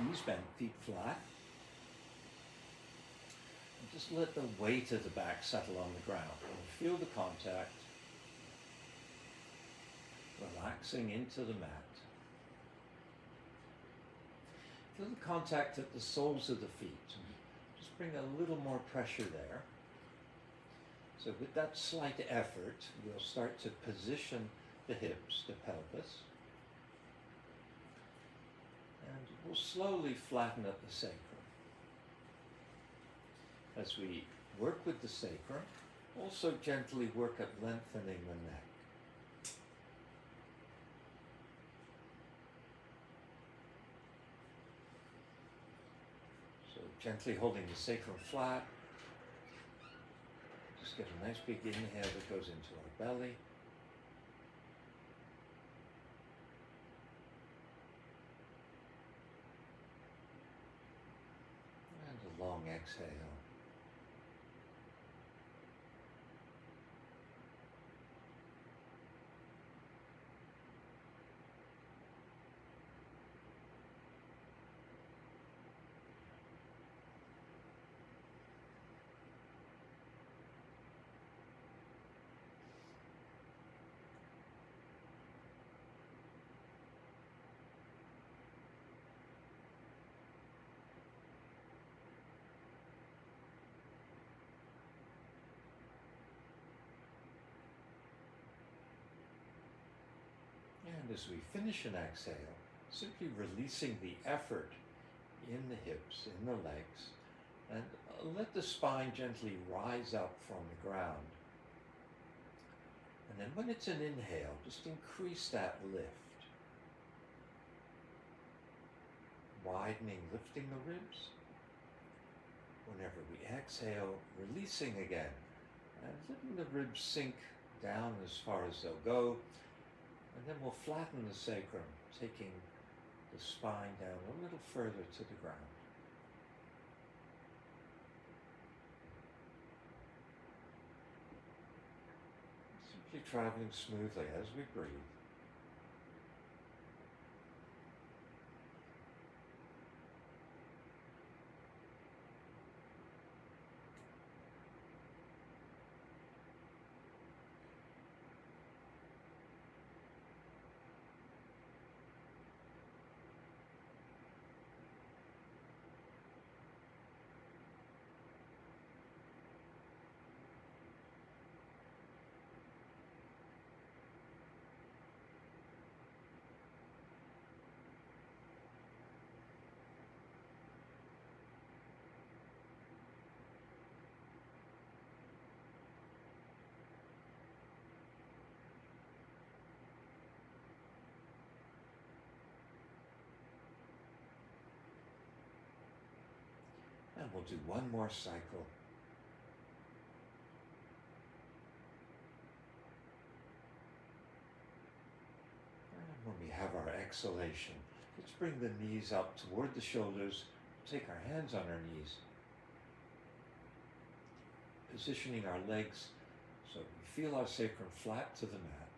knees bent, feet flat. And just let the weight of the back settle on the ground. And feel the contact, relaxing into the mat. Feel the contact at the soles of the feet. Just bring a little more pressure there. So with that slight effort, we'll start to position the hips, the pelvis. And we'll slowly flatten up the sacrum. As we work with the sacrum, also gently work at lengthening the neck. So gently holding the sacrum flat. Just get a nice big inhale that goes into our belly. And a long exhale. And as we finish an exhale, simply releasing the effort in the hips, in the legs, and let the spine gently rise up from the ground. And then when it's an inhale, just increase that lift. Widening, lifting the ribs. Whenever we exhale, releasing again, and letting the ribs sink down as far as they'll go. And then we'll flatten the sacrum, taking the spine down a little further to the ground. Simply traveling smoothly as we breathe. And we'll do one more cycle. And when we have our exhalation, let's bring the knees up toward the shoulders, take our hands on our knees, positioning our legs so we feel our sacrum flat to the mat.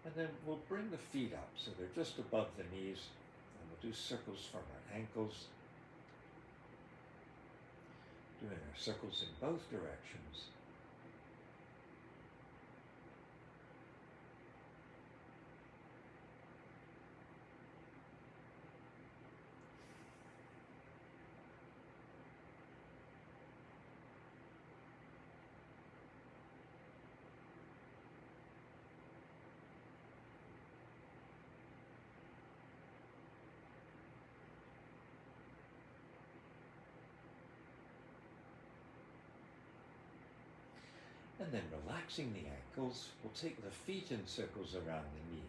And then we'll bring the feet up so they're just above the knees. And we'll do circles from our ankles, doing our circles in both directions. And then relaxing the ankles, we'll take the feet in circles around the knees.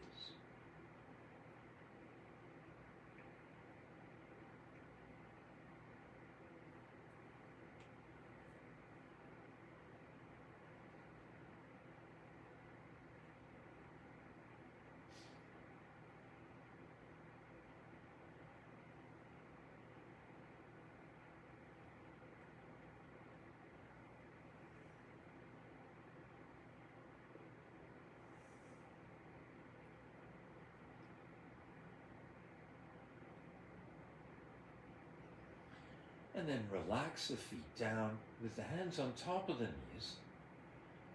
And then relax the feet down with the hands on top of the knees.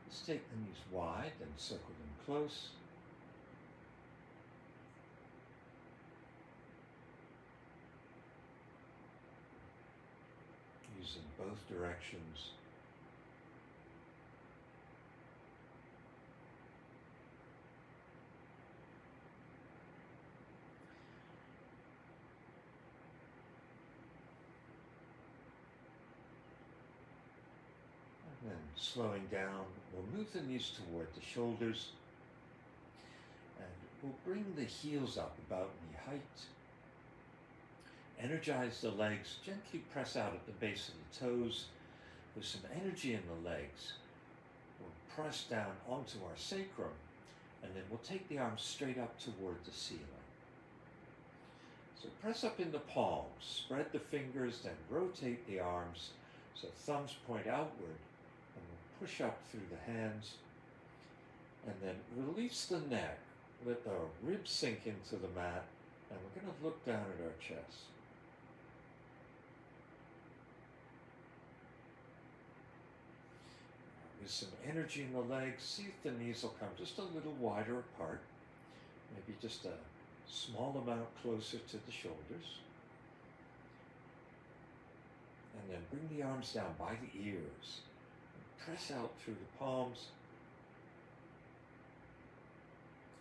Let's take the knees wide and circle them close. Using both directions. And then slowing down, we'll move the knees toward the shoulders. And we'll bring the heels up about knee height. Energize the legs, gently press out at the base of the toes. With some energy in the legs, we'll press down onto our sacrum, and then we'll take the arms straight up toward the ceiling. So press up in the palms, spread the fingers, then rotate the arms so thumbs point outward, and we'll push up through the hands, and then release the neck. Let the ribs sink into the mat, and we're going to look down at our chest. With some energy in the legs, see if the knees will come just a little wider apart, maybe just a small amount closer to the shoulders. And then bring the arms down by the ears. Press out through the palms.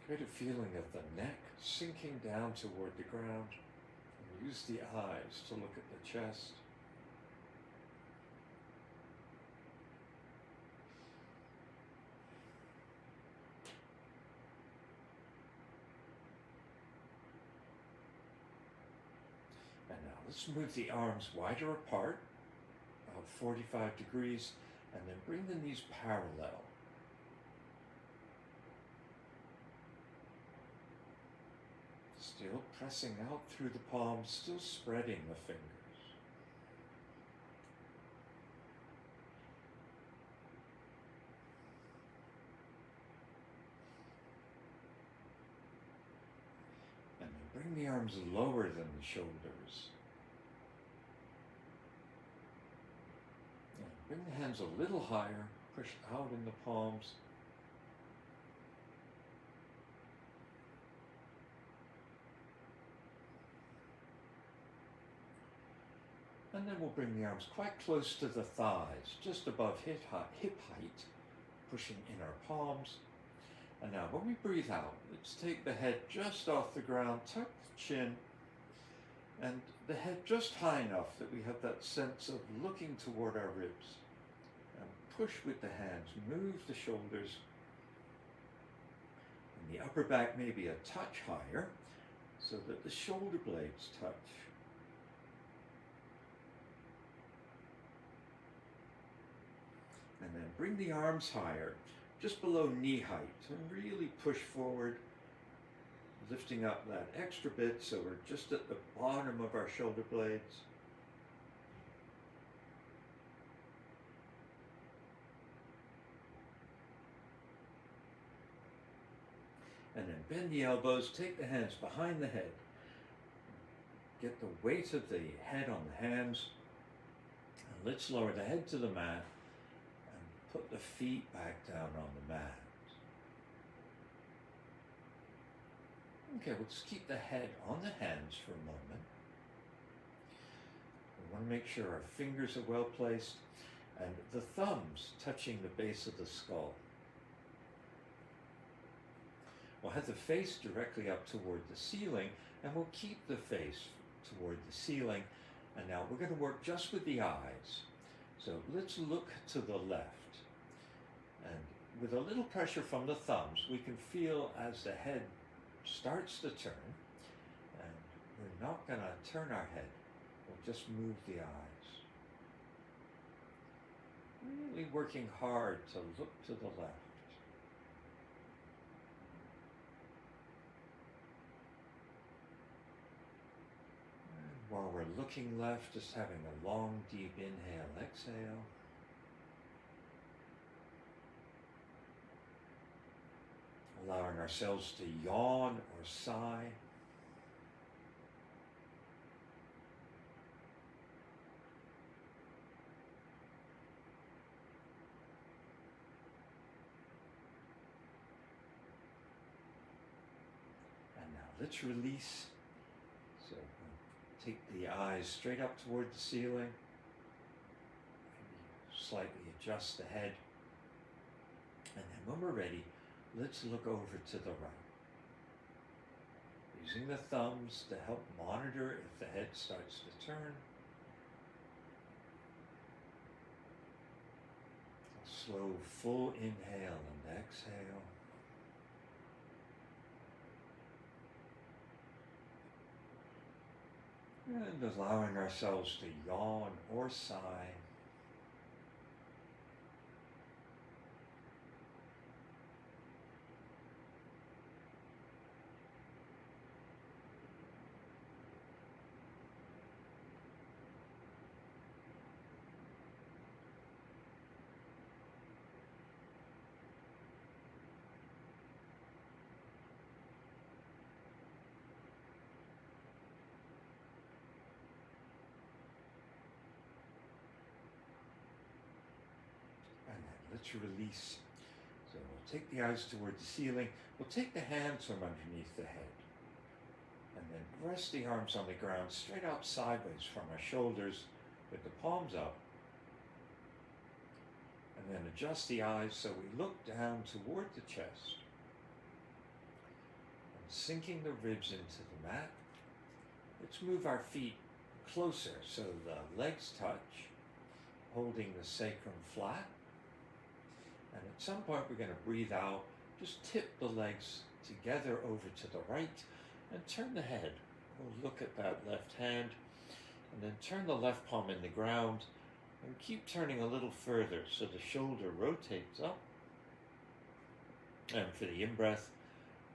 Create a feeling of the neck sinking down toward the ground. And use the eyes to look at the chest. And now let's move the arms wider apart, about 45 degrees, and then bring the knees parallel. Still pressing out through the palms, still spreading the fingers. And then bring the arms lower than the shoulders. And bring the hands a little higher, push out in the palms. And then we'll bring the arms quite close to the thighs, just above hip height, pushing in our palms. And now when we breathe out, let's take the head just off the ground, tuck the chin, and the head just high enough that we have that sense of looking toward our ribs. And push with the hands, move the shoulders. And the upper back may be a touch higher, so that the shoulder blades touch. And then bring the arms higher, just below knee height, and really push forward, lifting up that extra bit so we're just at the bottom of our shoulder blades. And then bend the elbows, take the hands behind the head, get the weight of the head on the hands, and let's lower the head to the mat. Put the feet back down on the mat. Okay, we'll just keep the head on the hands for a moment. We want to make sure our fingers are well placed and the thumbs touching the base of the skull. We'll have the face directly up toward the ceiling, and we'll keep the face toward the ceiling. And now we're going to work just with the eyes. So let's look to the left. And with a little pressure from the thumbs, we can feel as the head starts to turn, and we're not going to turn our head, we'll just move the eyes. Really working hard to look to the left. And while we're looking left, just having a long, deep inhale, exhale. Allowing ourselves to yawn or sigh. let's release. So take the eyes straight up toward the ceiling. Maybe slightly adjust the head. And then when we're ready, let's look over to the right. Using the thumbs to help monitor if the head starts to turn. A slow, full inhale and exhale. And allowing ourselves to yawn or sigh. Let's release. So we'll take the eyes toward the ceiling. We'll take the hands from underneath the head. And then rest the arms on the ground straight out sideways from our shoulders with the palms up. And then adjust the eyes so we look down toward the chest. And sinking the ribs into the mat. Let's move our feet closer so the legs touch, holding the sacrum flat. And at some point we're going to breathe out, just tip the legs together over to the right and turn the head. We'll look at that left hand and then turn the left palm in the ground and keep turning a little further so the shoulder rotates up. And for the in-breath,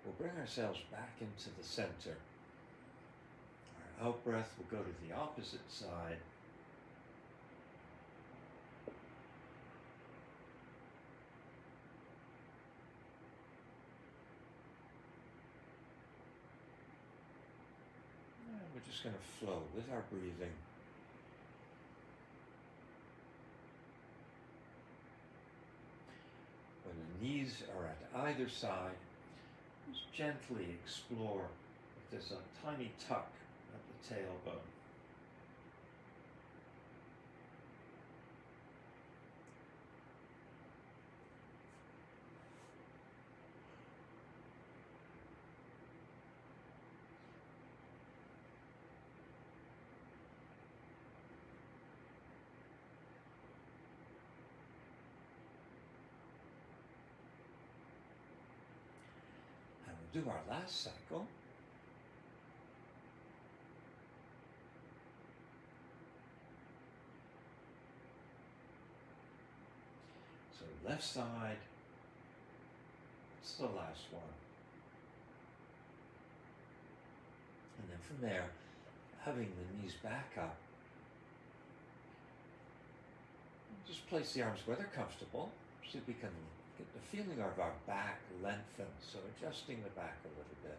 we'll bring ourselves back into the center. Our out-breath will go to the opposite side. We're just going to flow with our breathing. When the knees are at either side, just gently explore if there's a tiny tuck at the tailbone. Do our last cycle. So left side, it's the last one. And then from there, having the knees back up, just place the arms where they're comfortable so we can get the feeling of our back lengthen, so adjusting the back a little bit.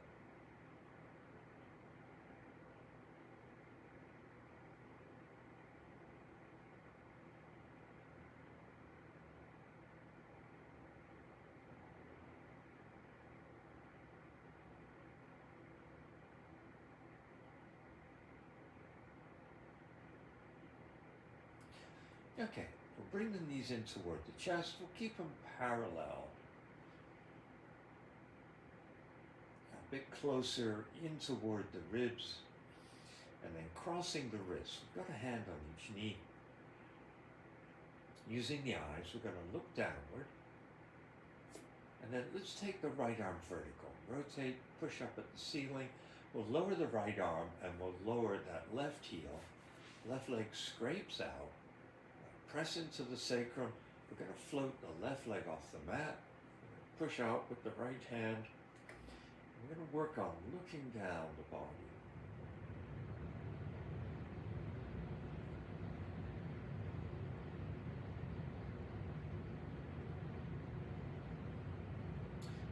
Okay, we'll bring the knees in toward the chest. We'll keep them parallel. A bit closer in toward the ribs. And then crossing the wrists. We've got a hand on each knee. Using the eyes, we're going to look downward. And then let's take the right arm vertical. Rotate, push up at the ceiling. We'll lower the right arm and we'll lower that left heel. Left leg scrapes out. Press into the sacrum. We're going to float the left leg off the mat. Push out with the right hand. We're going to work on looking down the body.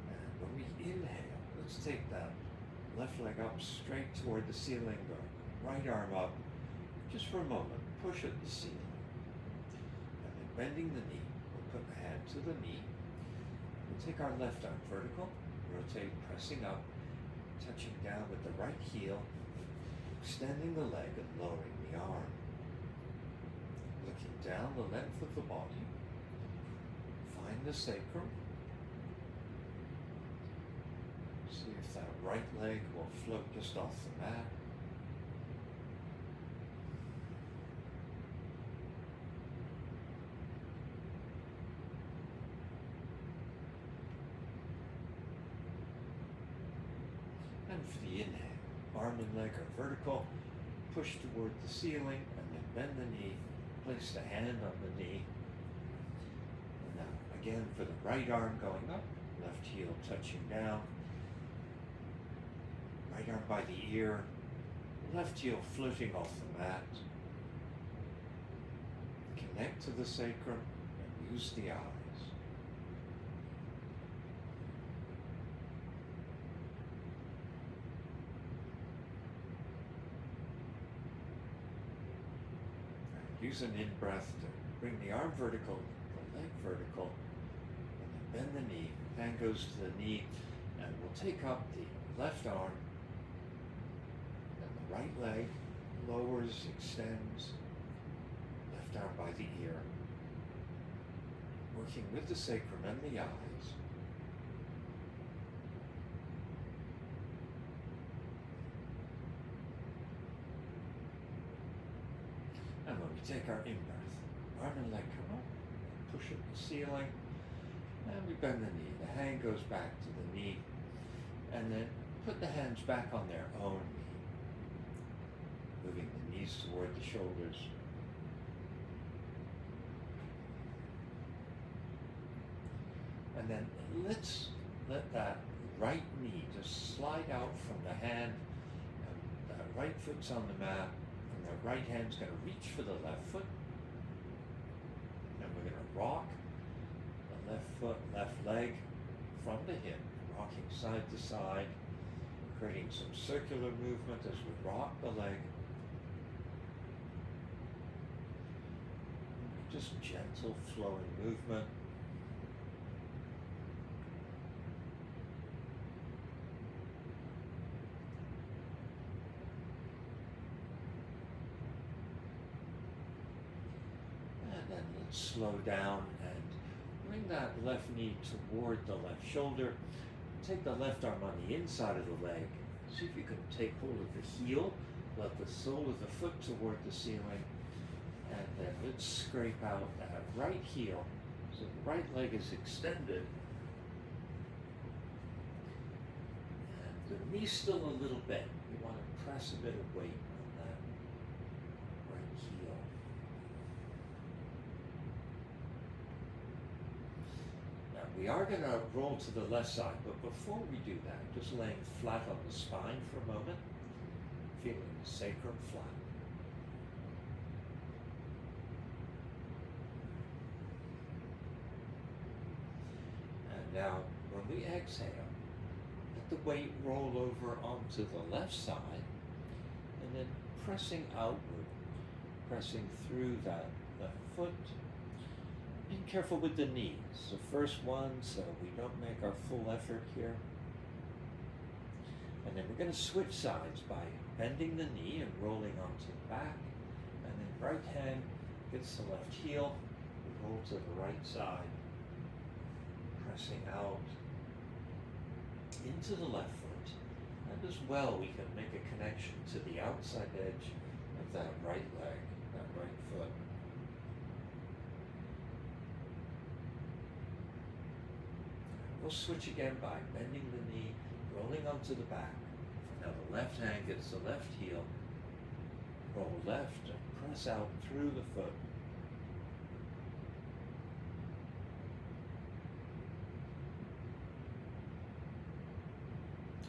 And when we inhale, let's take that left leg up straight toward the ceiling. The right arm up. Just for a moment, push at the ceiling. Bending the knee, we'll put the hand to the knee. We'll take our left arm vertical, rotate, pressing up, touching down with the right heel, extending the leg and lowering the arm. Looking down the length of the body, find the sacrum. See if that right leg will float just off the mat. And for the inhale, arm and leg are vertical, push toward the ceiling, and then bend the knee, place the hand on the knee. And now again for the right arm going up, left heel touching down, right arm by the ear, left heel floating off the mat. Connect to the sacrum and use the eyes. Use an in-breath to bring the arm vertical, the leg vertical, and then bend the knee. Hand goes to the knee, and we'll take up the left arm, and the right leg lowers, extends, left arm by the ear, working with the sacrum and the eyes. And when we take our in-breath, arm and leg come up, push up the ceiling, and we bend the knee. The hand goes back to the knee, and then put the hands back on their own knee, moving the knees toward the shoulders. And then let's let that right knee just slide out from the hand, and that right foot's on the mat. The right hand's going to reach for the left foot, and we're going to rock the left foot, left leg from the hip, rocking side to side, creating some circular movement as we rock the leg. Just gentle flowing movement. Slow down and bring that left knee toward the left shoulder. Take the left arm on the inside of the leg. See if you can take hold of the heel, let the sole of the foot toward the ceiling, and then let's scrape out that right heel so the right leg is extended. And the knee's still a little bent. You want to press a bit of weight on that right heel. We are going to roll to the left side, but before we do that, just laying flat on the spine for a moment, feeling the sacrum flat. And now, when we exhale, let the weight roll over onto the left side, and then pressing outward, pressing through that left foot. Be careful with the knees, the first one, so we don't make our full effort here. And then we're going to switch sides by bending the knee and rolling onto the back. And then right hand hits the left heel, we roll to the right side, pressing out into the left foot. And as well, we can make a connection to the outside edge of that right leg, that right foot. We'll switch again by bending the knee, rolling onto the back. Now the left hand gets the left heel, roll left and press out through the foot.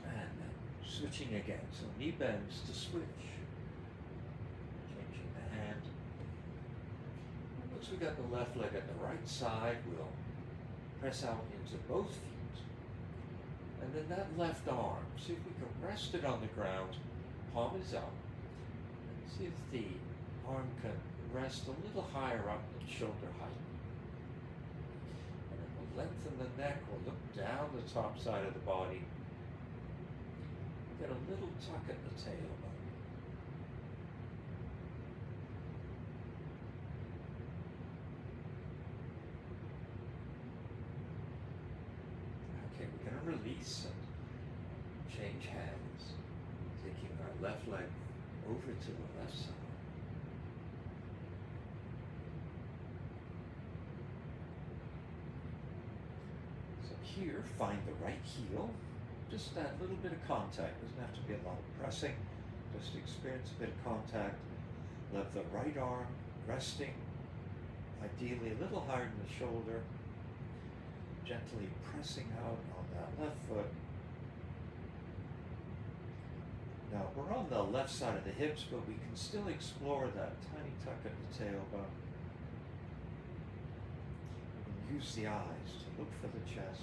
And then switching again, so knee bends to switch. Changing the hand. Once we got the left leg at the right side, we'll press out into both feet. And then that left arm, see if we can rest it on the ground, palm is up. And see if the arm can rest a little higher up than shoulder height. And then we'll lengthen the neck, we'll look down the top side of the body. get a little tuck at the tailbone. Okay, we're going to release and change hands, taking our left leg over to the left side. So here, find the right heel. Just that little bit of contact. Doesn't have to be a lot of pressing. Just experience a bit of contact. Let the right arm resting, ideally a little higher than the shoulder. Gently pressing out on that left foot. Now we're on the left side of the hips, but we can still explore that tiny tuck at the tailbone. We can use the eyes to look for the chest.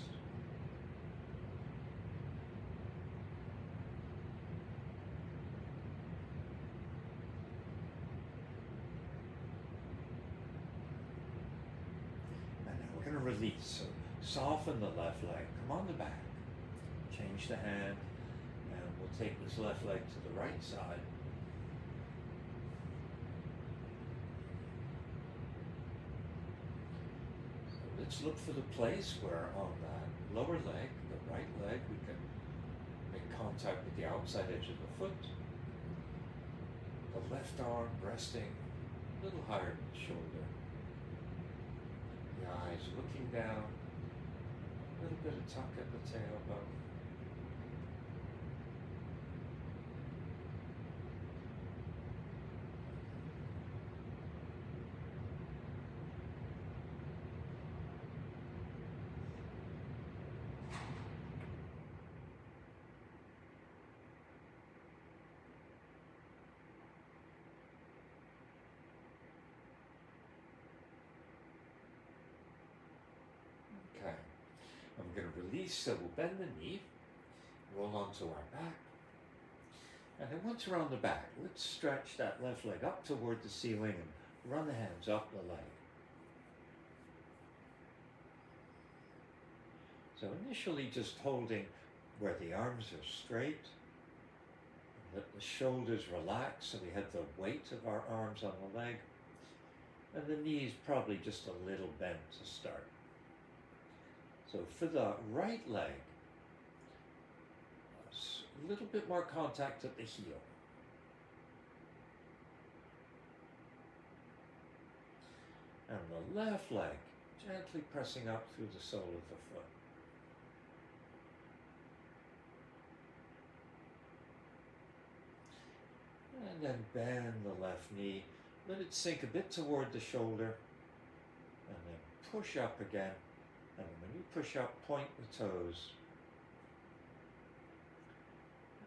And now we're going to release. So soften the left leg. Come on the back. Change the hand. And we'll take this left leg to the right side. So let's look for the place where on that lower leg, the right leg, we can make contact with the outside edge of the foot. The left arm resting a little higher than the shoulder. The eyes looking down. A little bit of tuck at the tailbone. Okay. And we're going to release, so we'll bend the knee, roll onto our back. And then once we're on the back, let's stretch that left leg up toward the ceiling and run the hands up the leg. So initially just holding where the arms are straight. Let the shoulders relax so we have the weight of our arms on the leg. And the knees probably just a little bent to start. So for the right leg, a little bit more contact at the heel. And the left leg, gently pressing up through the sole of the foot. And then bend the left knee. Let it sink a bit toward the shoulder. And then push up again. And when you push up, point the toes.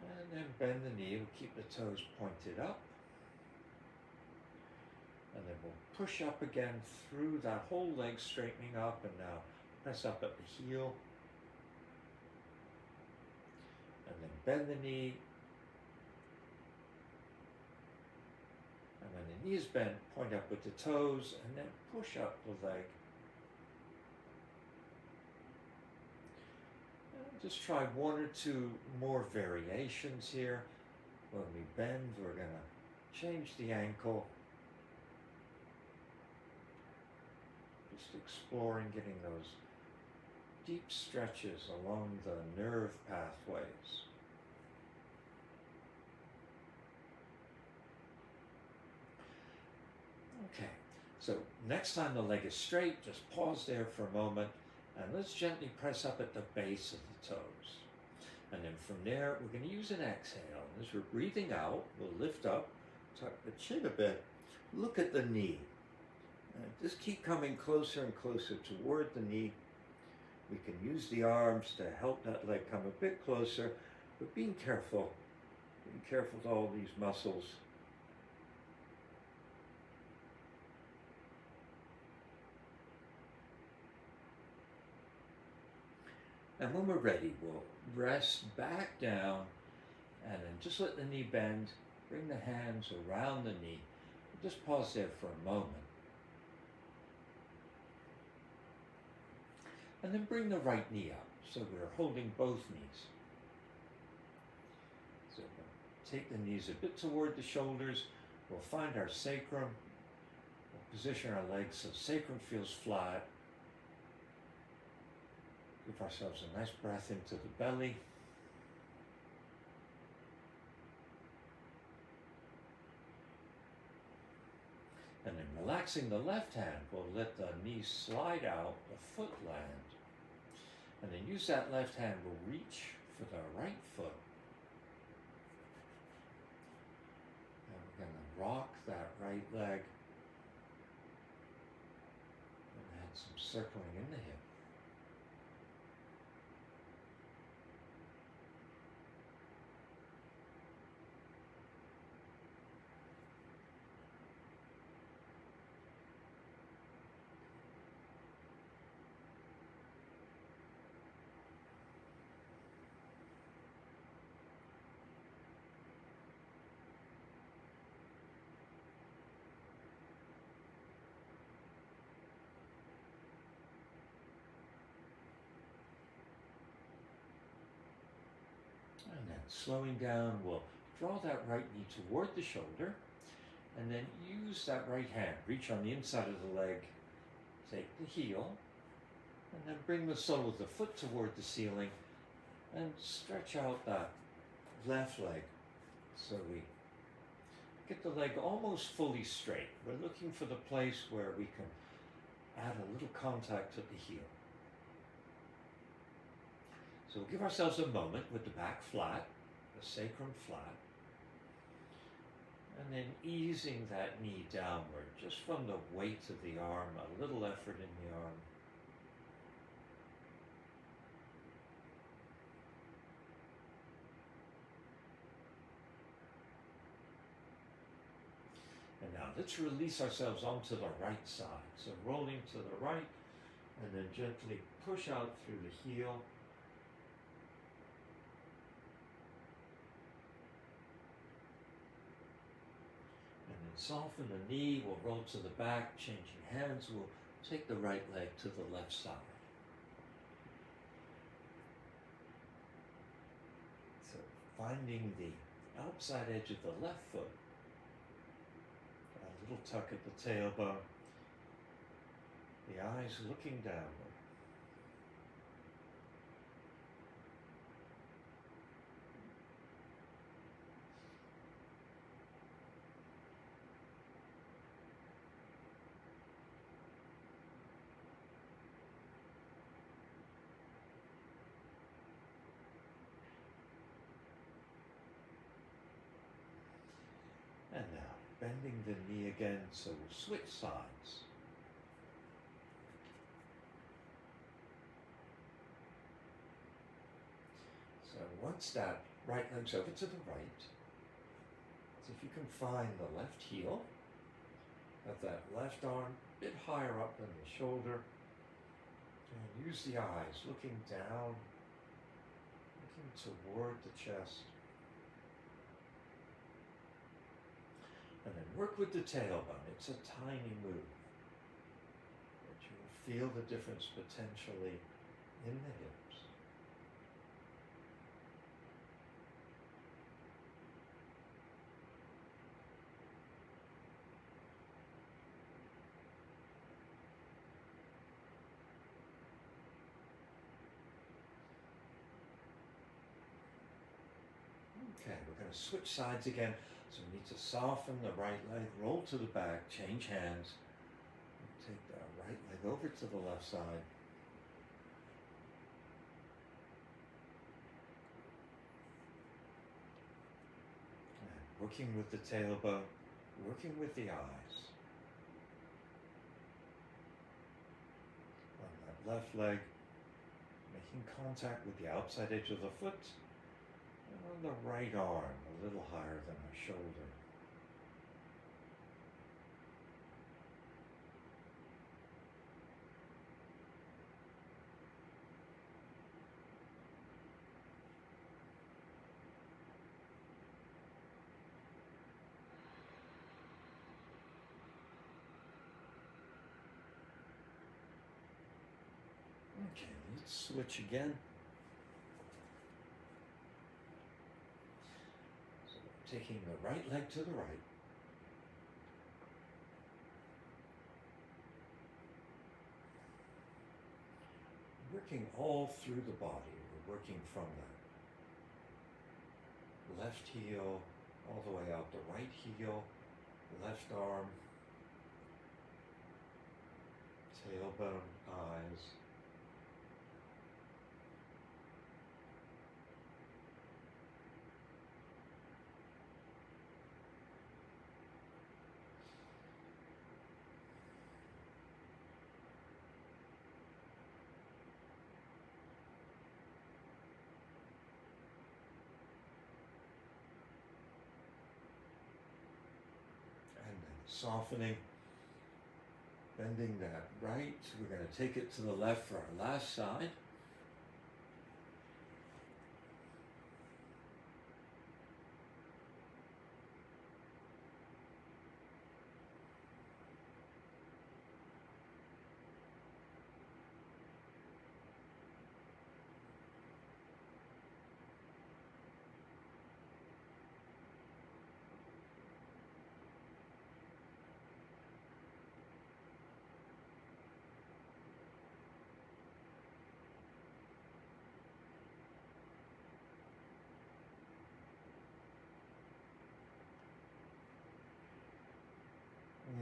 And then bend the knee. We'll keep the toes pointed up. And then we'll push up again through that whole leg, straightening up. And now press up at the heel. And then bend the knee. And when the knee is bent, point up with the toes. And then push up the leg. Just try one or two more variations here. When we bend, we're going to change the ankle. Just exploring getting those deep stretches along the nerve pathways. Okay, so next time the leg is straight, just pause there for a moment. And let's gently press up at the base of the toes. And then from there, we're going to use an exhale. And as we're breathing out, we'll lift up, tuck the chin a bit, look at the knee. And just keep coming closer and closer toward the knee. We can use the arms to help that leg come a bit closer, but being careful with all these muscles. And when we're ready, we'll rest back down and then just let the knee bend. Bring the hands around the knee. Just pause there for a moment. And then bring the right knee up so we're holding both knees. take the knees a bit toward the shoulders. We'll find our sacrum. We'll position our legs so sacrum feels flat. Give ourselves a nice breath into the belly. And then relaxing the left hand, we'll let the knee slide out, the foot land. And then use that left hand, we'll reach for the right foot. And we're going to rock that right leg. And add some circling in the hip. And then slowing down, we'll draw that right knee toward the shoulder, and then use that right hand. Reach on the inside of the leg, take the heel, and then bring the sole of the foot toward the ceiling, and stretch out that left leg so we get the leg almost fully straight. We're looking for the place where we can add a little contact at the heel. So we'll give ourselves a moment with the back flat, the sacrum flat, and then easing that knee downward, just from the weight of the arm, a little effort in the arm. And now let's release ourselves onto the right side. So rolling to the right, and then gently push out through the heel. Soften the knee, we'll roll to the back, changing hands, we'll take the right leg to the left side. So finding the outside edge of the left foot, a little tuck at the tailbone, the eyes looking downward. And now, bending the knee again, so we'll switch sides. So once that right leg's over to the right, so if you can find the left heel, have that left arm a bit higher up than the shoulder, and use the eyes looking down, looking toward the chest. And then work with the tailbone. It's a tiny move, but you will feel the difference potentially in the hips. Okay, we're going to switch sides again. So we need to soften the right leg, roll to the back, change hands, and take the right leg over to the left side. And working with the tailbone, working with the eyes. On that left leg, making contact with the outside edge of the foot. On the right arm, a little higher than the shoulder. Okay, let's switch again. taking the right leg to the right. Working all through the body. We're working from the left heel all the way out the right heel, left arm, tailbone, eyes. And then softening, bending that right. We're going to take it to the left for our last side.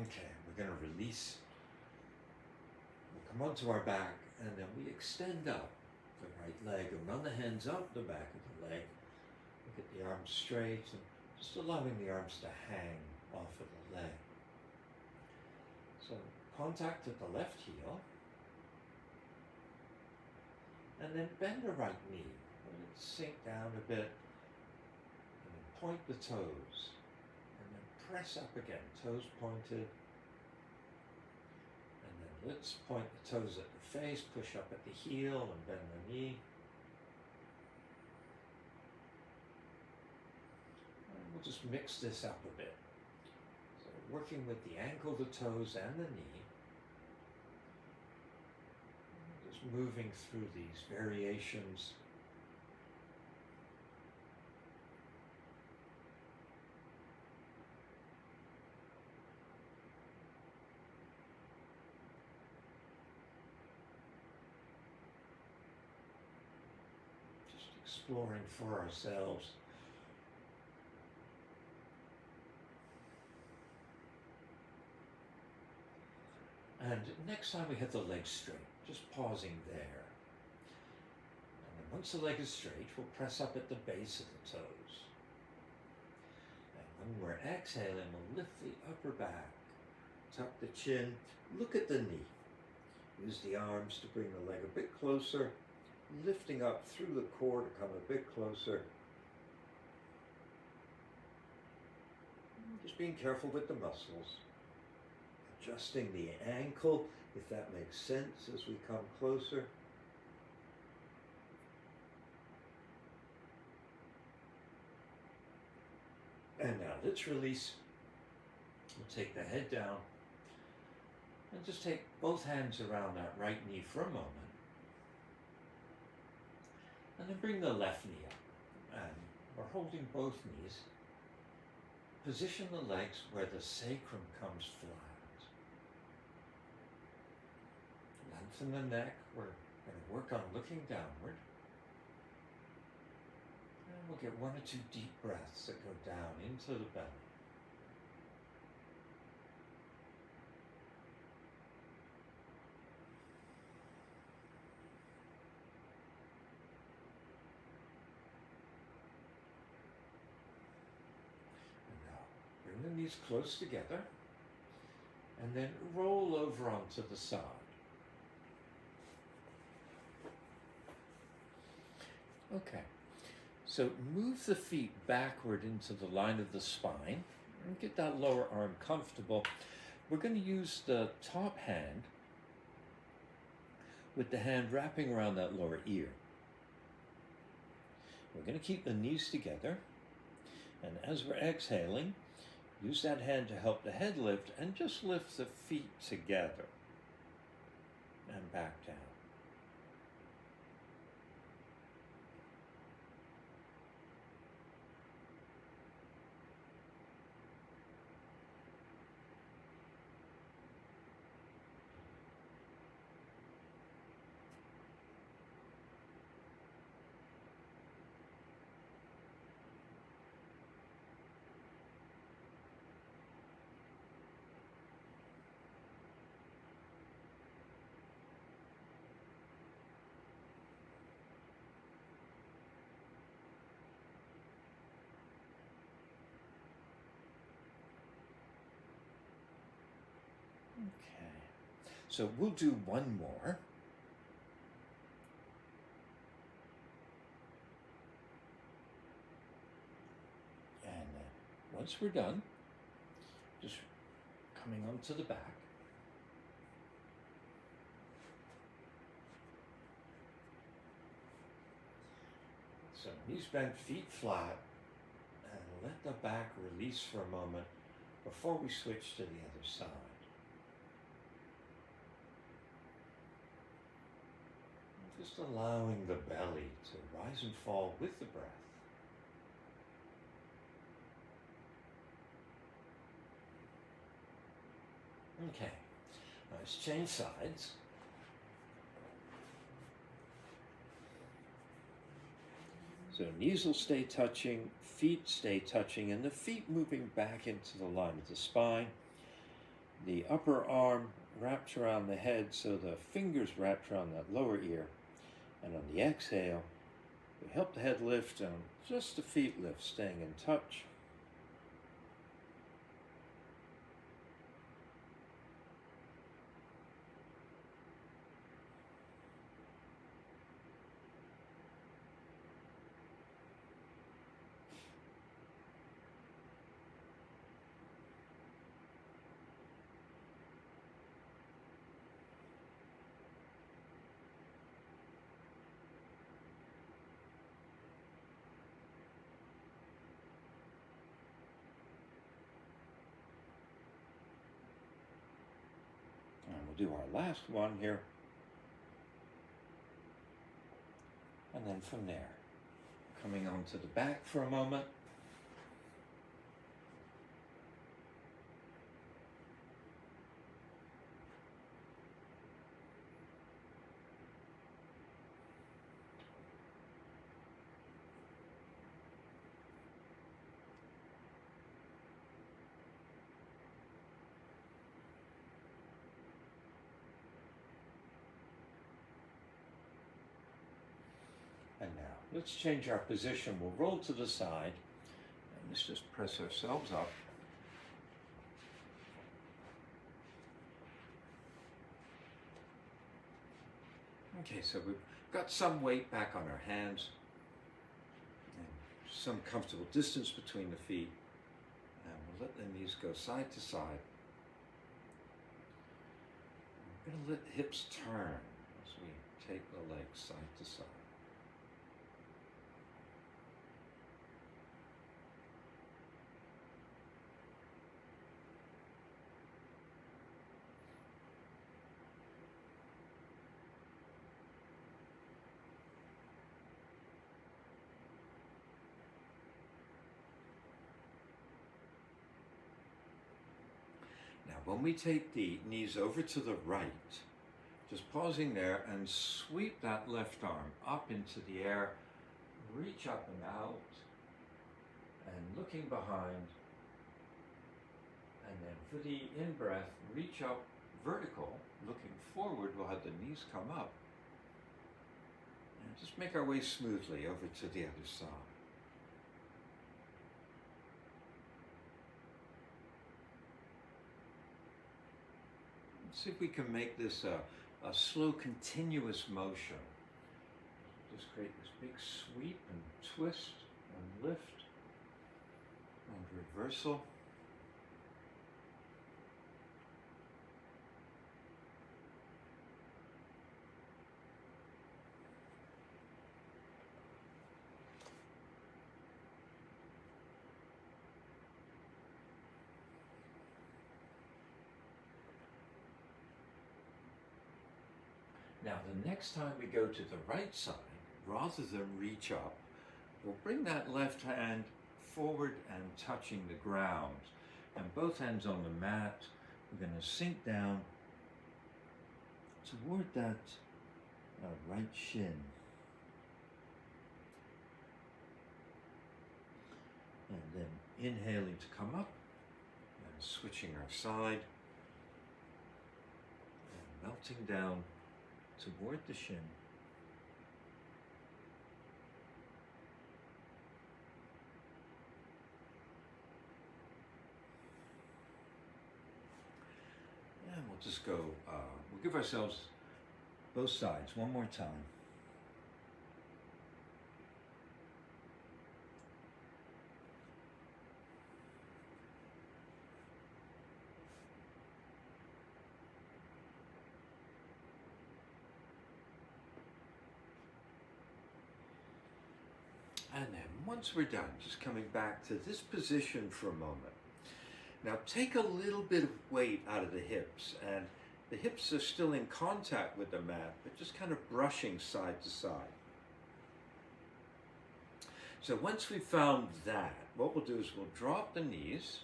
Okay, we're going to release. We'll come onto our back and then we extend up the right leg and run the hands up the back of the leg. Look at the arms straight and just allowing the arms to hang off of the leg. So contact at the left heel and then bend the right knee. Let it sink down a bit and then point the toes. Press up again, toes pointed. And then let's point the toes at the face, push up at the heel and bend the knee. And we'll just mix this up a bit. So working with the ankle, the toes, and the knee. Just moving through these variations. Exploring for ourselves. And next time we have the legs straight, just pausing there. And then once the leg is straight, we'll press up at the base of the toes. And when we're exhaling, we'll lift the upper back, tuck the chin, look at the knee. Use the arms to bring the leg a bit closer. Lifting up through the core to come a bit closer. Just being careful with the muscles. Adjusting the ankle, if that makes sense, as we come closer. And now let's release. We'll take the head down. And just take both hands around that right knee for a moment. And then bring the left knee up. And we're holding both knees. Position the legs where the sacrum comes flat. Lengthen the neck. We're going to work on looking downward. And we'll get 1 or 2 deep breaths that go down into the belly. Bring the knees close together and then roll over onto the side. Okay, so move the feet backward into the line of the spine and get that lower arm comfortable. We're going to use the top hand with the hand wrapping around that lower ear. We're going to keep the knees together, and as we're exhaling, use that hand to help the head lift and just lift the feet together and back down. So we'll do one more. And once we're done, just coming onto the back. So knees bent, feet flat, and let the back release for a moment before we switch to the other side. Just allowing the belly to rise and fall with the breath. Okay, now let's change sides. So knees will stay touching, feet stay touching, and the feet moving back into the line of the spine. The upper arm wrapped around the head, so the fingers wrapped around that lower ear. And on the exhale, we help the head lift and just the feet lift, staying in touch. And we'll do our last one here. And then from there, coming onto the back for a moment. And now, let's change our position. We'll roll to the side. And let's just press ourselves up. Okay, so we've got some weight back on our hands. And some comfortable distance between the feet. And we'll let the knees go side to side. We're going to let the hips turn as we take the legs side to side. Now, when we take the knees over to the right, just pausing there and sweep that left arm up into the air, reach up and out, and looking behind. And then for the in-breath, reach up vertical, looking forward, we'll have the knees come up. And just make our way smoothly over to the other side. See if we can make this a slow, continuous motion. Just create this big sweep and twist and lift and reversal. Now, the next time we go to the right side, rather than reach up, we'll bring that left hand forward and touching the ground. And both hands on the mat, we're going to sink down toward that right shin. And then inhaling to come up and switching our side and melting down toward the shin. And we'll just go, we'll we'll give ourselves both sides one more time. And then once we're done, just coming back to this position for a moment. Now take a little bit of weight out of the hips, and the hips are still in contact with the mat, but just kind of brushing side to side. So once we've found that, what we'll do is we'll drop the knees,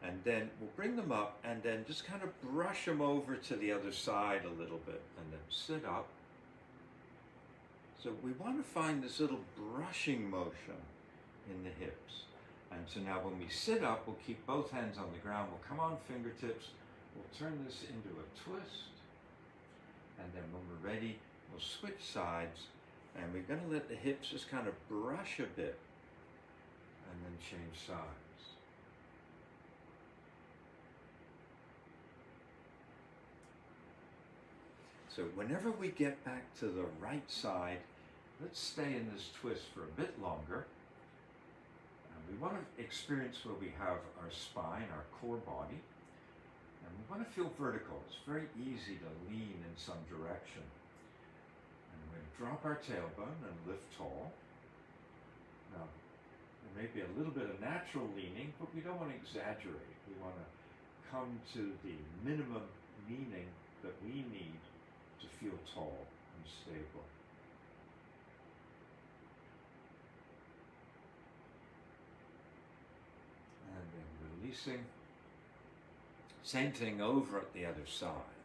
and then we'll bring them up, and then just kind of brush them over to the other side a little bit, and then sit up. So we want to find this little brushing motion in the hips. And so now when we sit up, we'll keep both hands on the ground. We'll come on fingertips. We'll turn this into a twist. And then when we're ready, we'll switch sides. And we're going to let the hips just kind of brush a bit. And then change sides. So whenever we get back to the right side, let's stay in this twist for a bit longer. We want to experience where we have our spine, our core body, and we want to feel vertical. It's very easy to lean in some direction. And we're going to drop our tailbone and lift tall. Now, there may be a little bit of natural leaning, but we don't want to exaggerate. We want to come to the minimum leaning that we need to feel tall and stable. And then releasing. Same thing over at the other side.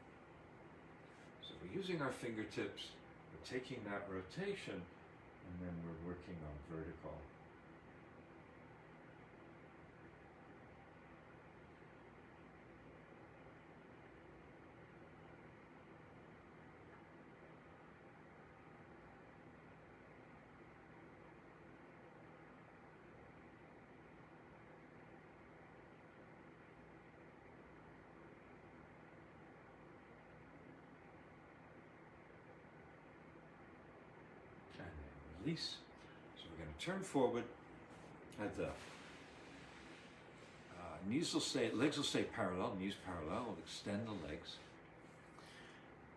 So we're using our fingertips, we're taking that rotation, and then we're working on vertical. Release. So we're going to turn forward. At the legs will stay parallel, knees parallel. We'll extend the legs.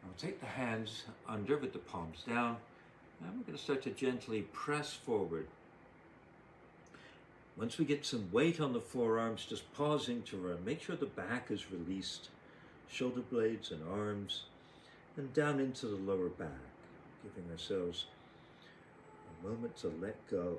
And we'll take the hands under with the palms down, and we're going to start to gently press forward. Once we get some weight on the forearms, just pausing to make sure the back is released, shoulder blades and arms, and down into the lower back, giving ourselves moment to let go.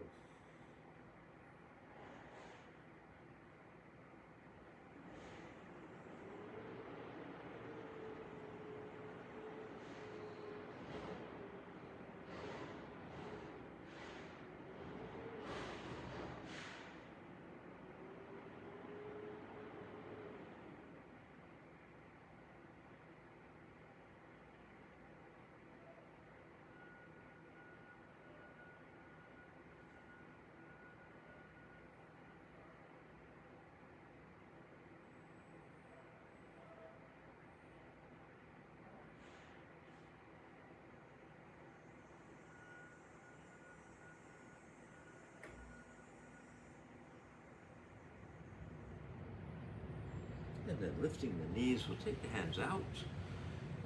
And then lifting the knees, we'll take the hands out.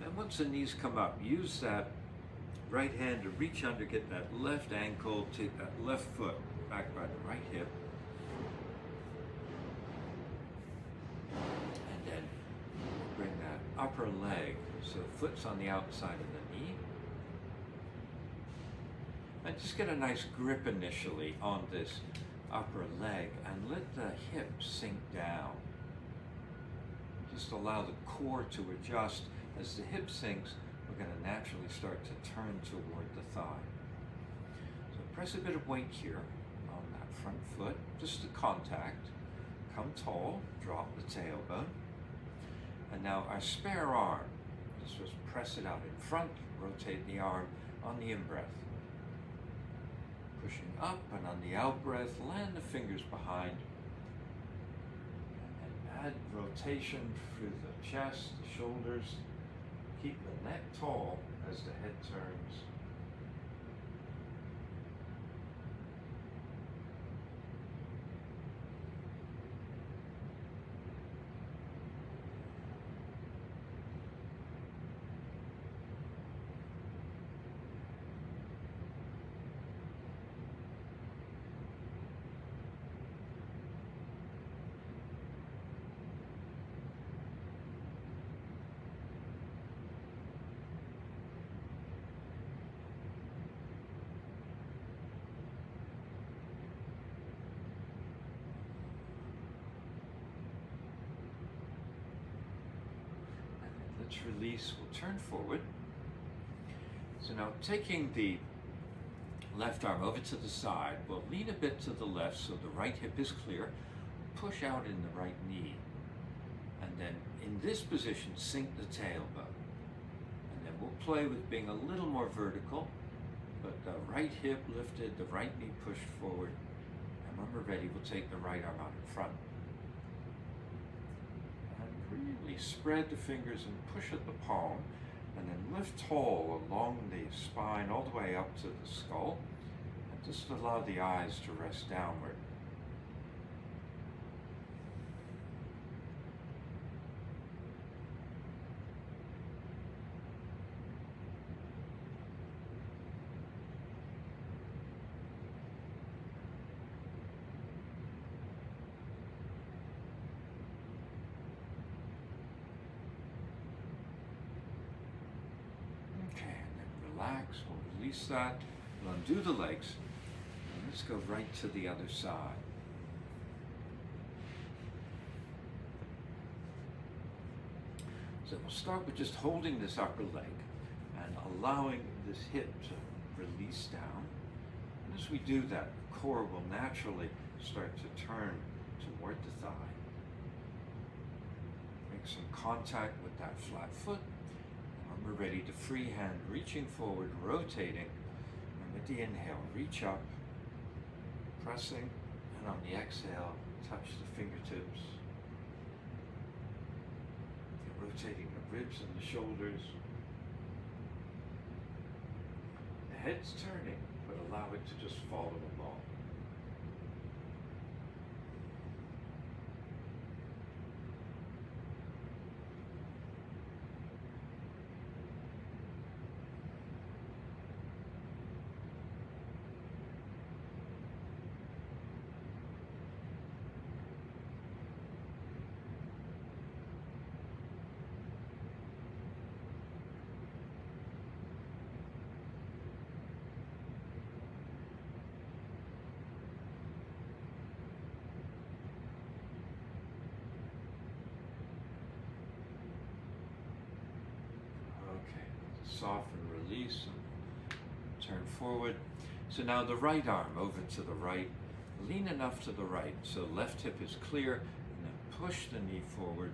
And once the knees come up, use that right hand to reach under, get that left ankle, take that left foot back by the right hip. And then bring that upper leg, so the foot's on the outside of the knee. And just get a nice grip initially on this upper leg and let the hip sink down. Just allow the core to adjust. As the hip sinks, we're going to naturally start to turn toward the thigh. So press a bit of weight here on that front foot, just to contact. Come tall, drop the tailbone. And now our spare arm, just press it out in front, rotate the arm on the in-breath. Pushing up, and on the out-breath, land the fingers behind. Add rotation through the chest, the shoulders, Keep the neck tall as the head turns. Let's release, we'll turn forward. So now taking the left arm over to the side, we'll lean a bit to the left so the right hip is clear, push out in the right knee, and then in this position sink the tailbone. And then we'll play with being a little more vertical, but the right hip lifted, the right knee pushed forward, and when we're ready we'll take the right arm out in front. Really spread the fingers and push at the palm, and then lift tall along the spine all the way up to the skull, and just allow the eyes to rest downward. Relax, we'll release that, we'll undo the legs, and let's go right to the other side. So we'll start with just holding this upper leg and allowing this hip to release down. And as we do that, the core will naturally start to turn toward the thigh. Make some contact with that flat foot. We're ready to freehand, reaching forward, rotating, and with the inhale, reach up, pressing, and on the exhale, touch the fingertips. You're rotating the ribs and the shoulders. The head's turning, but allow it to just follow along. Soften, release, and turn forward. So now the right arm over to the right, lean enough to the right so left hip is clear, and then push the knee forward,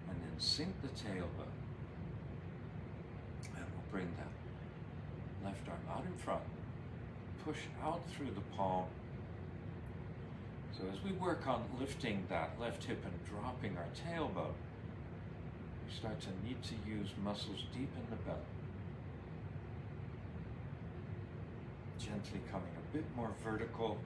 and then sink the tailbone. And we'll bring that left arm out in front, push out through the palm. So as we work on lifting that left hip and dropping our tailbone, we start to need to use muscles deep in the belly. Gently coming a bit more vertical.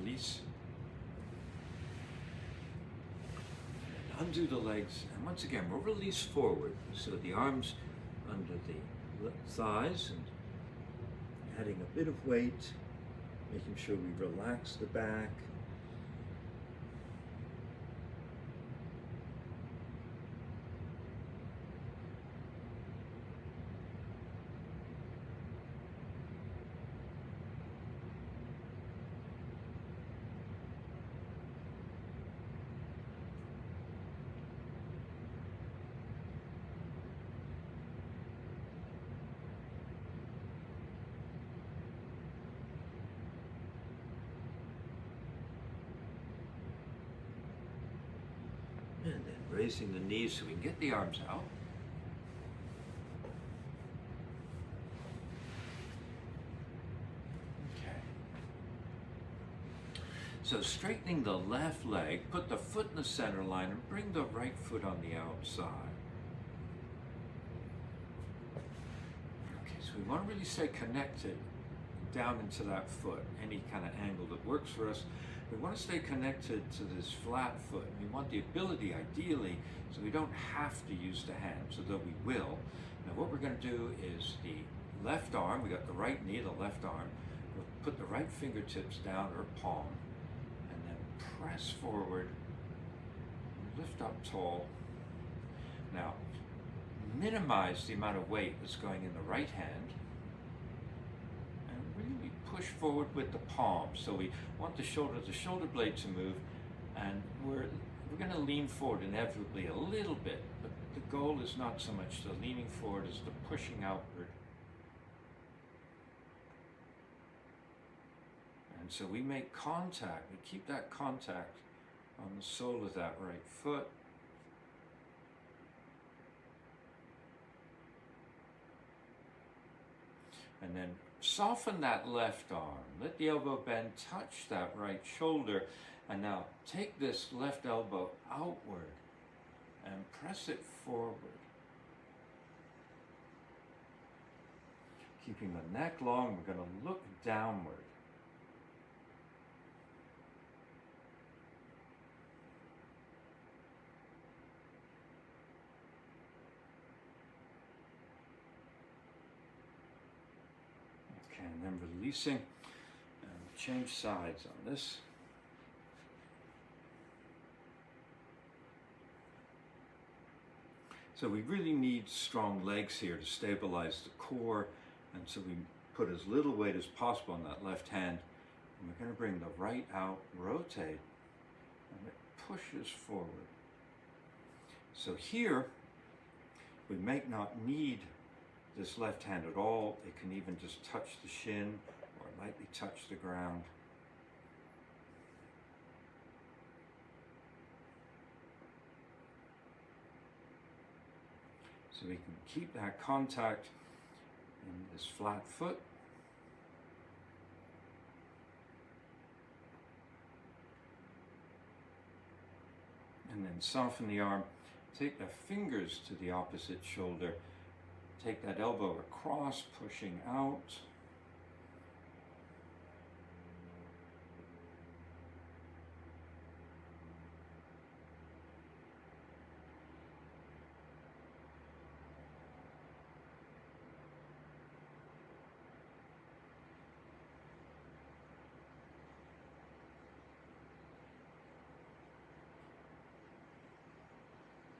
Release. And undo the legs, and once again we'll release forward. So the arms under the thighs and adding a bit of weight, making sure we relax the back. And then raising the knees so we can get the arms out. Okay. So straightening the left leg, put the foot in the center line and bring the right foot on the outside. Okay, so we want to really stay connected down into that foot, any kind of angle that works for us. We want to stay connected to this flat foot. We want the ability, ideally, so we don't have to use the hands, although we will. Now what we're going to do is the left arm, we got the right knee, the left arm, we'll put the right fingertips down, or palm, and then press forward, lift up tall. Now, minimize the amount of weight that's going in the right hand, and really push forward with the palm. So we want the shoulder blade to move, and we're going to lean forward inevitably a little bit, but the goal is not so much the leaning forward as the pushing outward. And so we make contact, we keep that contact on the sole of that right foot. And then soften that left arm. Let the elbow bend touch that right shoulder. And now take this left elbow outward and press it forward. Keeping the neck long, we're going to look downward. Okay, and then releasing, and change sides on this. So we really need strong legs here to stabilize the core, and so we put as little weight as possible on that left hand, and we're going to bring the right out, rotate, and it pushes forward. So here, we may not need this left hand at all. It can even just touch the shin or lightly touch the ground. So we can keep that contact in this flat foot. And then soften the arm. Take the fingers to the opposite shoulder. Take that elbow across, pushing out.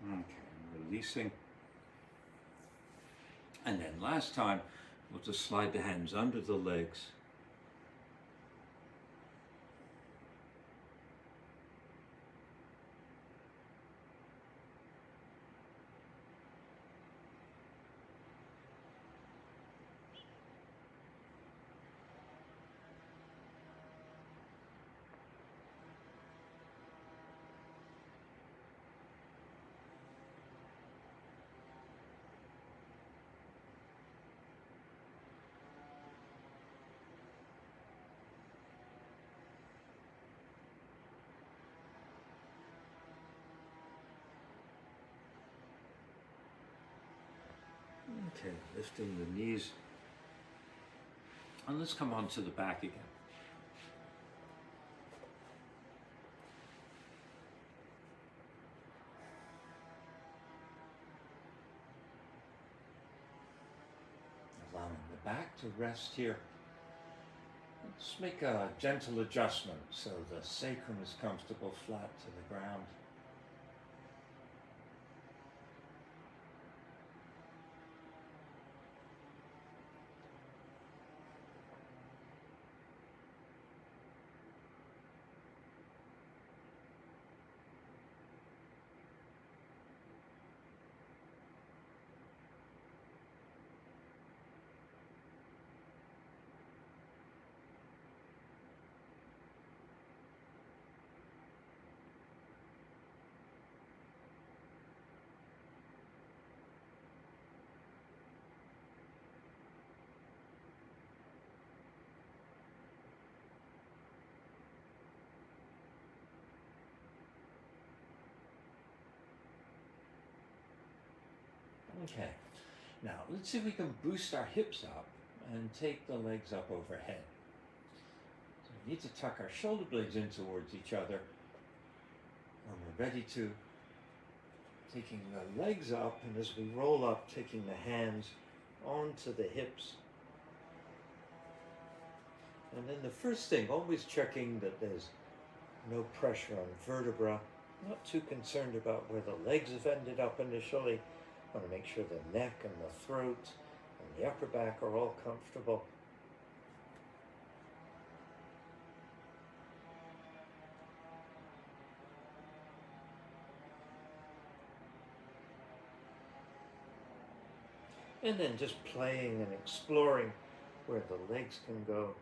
Okay, releasing. And then last time, we'll just slide the hands under the legs. Okay, lifting the knees. And let's come on to the back again. Allowing the back to rest here. Let's make a gentle adjustment so the sacrum is comfortable flat to the ground. Okay. Now, let's see if we can boost our hips up and take the legs up overhead. So we need to tuck our shoulder blades in towards each other when we're ready to. Taking the legs up, and as we roll up, taking the hands onto the hips. And then the first thing, always checking that there's no pressure on vertebra. Not too concerned about where the legs have ended up initially. Want to make sure the neck and the throat and the upper back are all comfortable. And then just playing and exploring where the legs can go.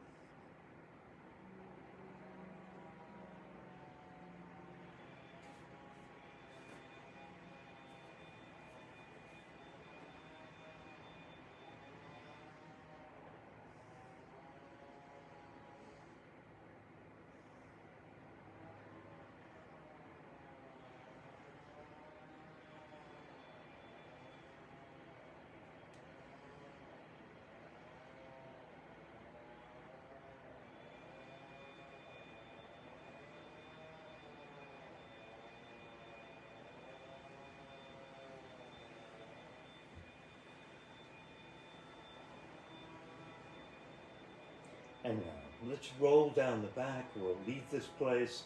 And now, let's roll down the back. We'll leave this place.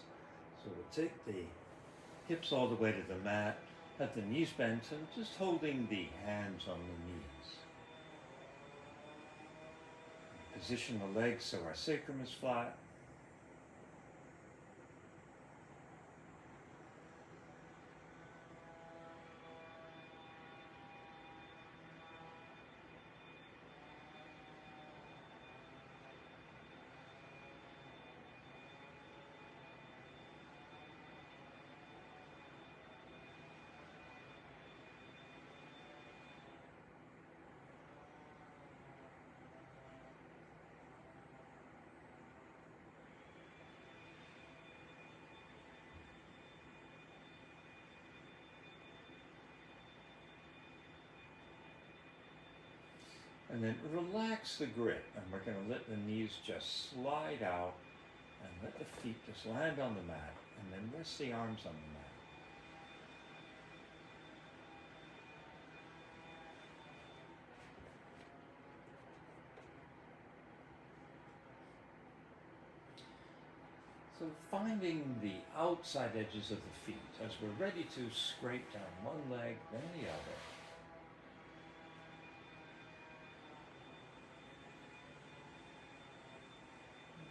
So we'll take the hips all the way to the mat, have the knees bent, and just holding the hands on the knees. Position the legs so our sacrum is flat. And then relax the grip, and we're going to let the knees just slide out and let the feet just land on the mat, and then rest the arms on the mat. So finding the outside edges of the feet as we're ready to scrape down one leg, then the other.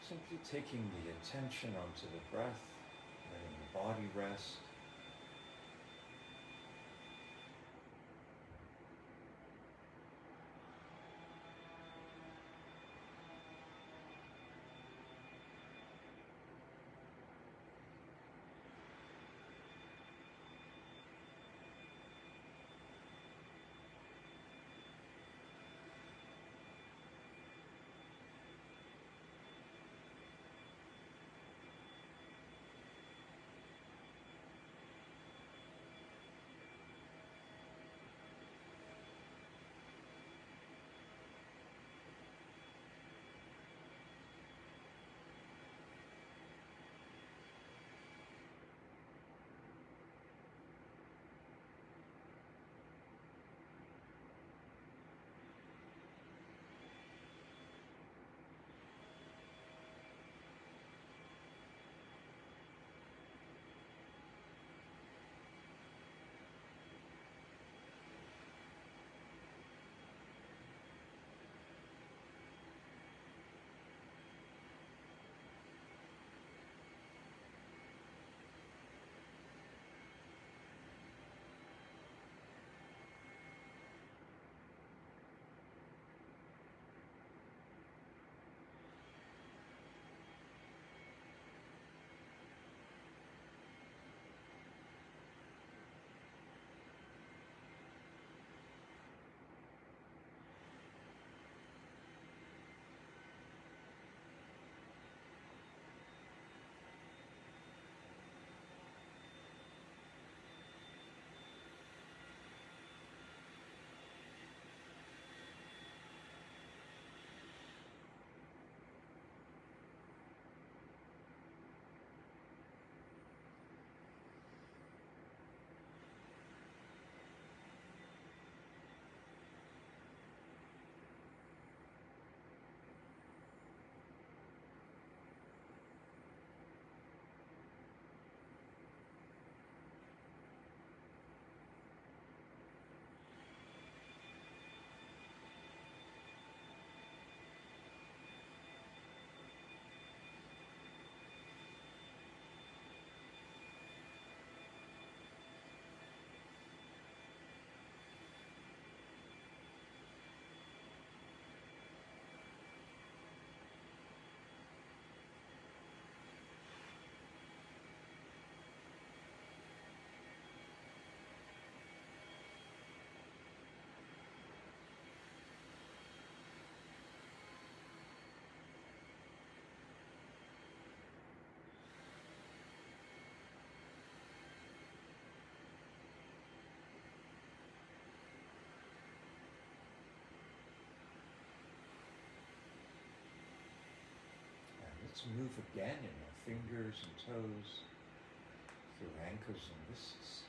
Simply taking the attention onto the breath, letting the body rest. Let's move again in our fingers and toes, through ankles and wrists.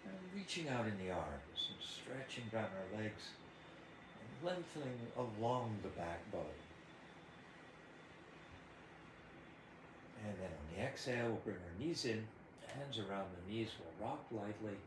And reaching out in the arms and stretching down our legs and lengthening along the back body. And then on the exhale, we'll bring our knees in, hands around the knees, we'll rock lightly.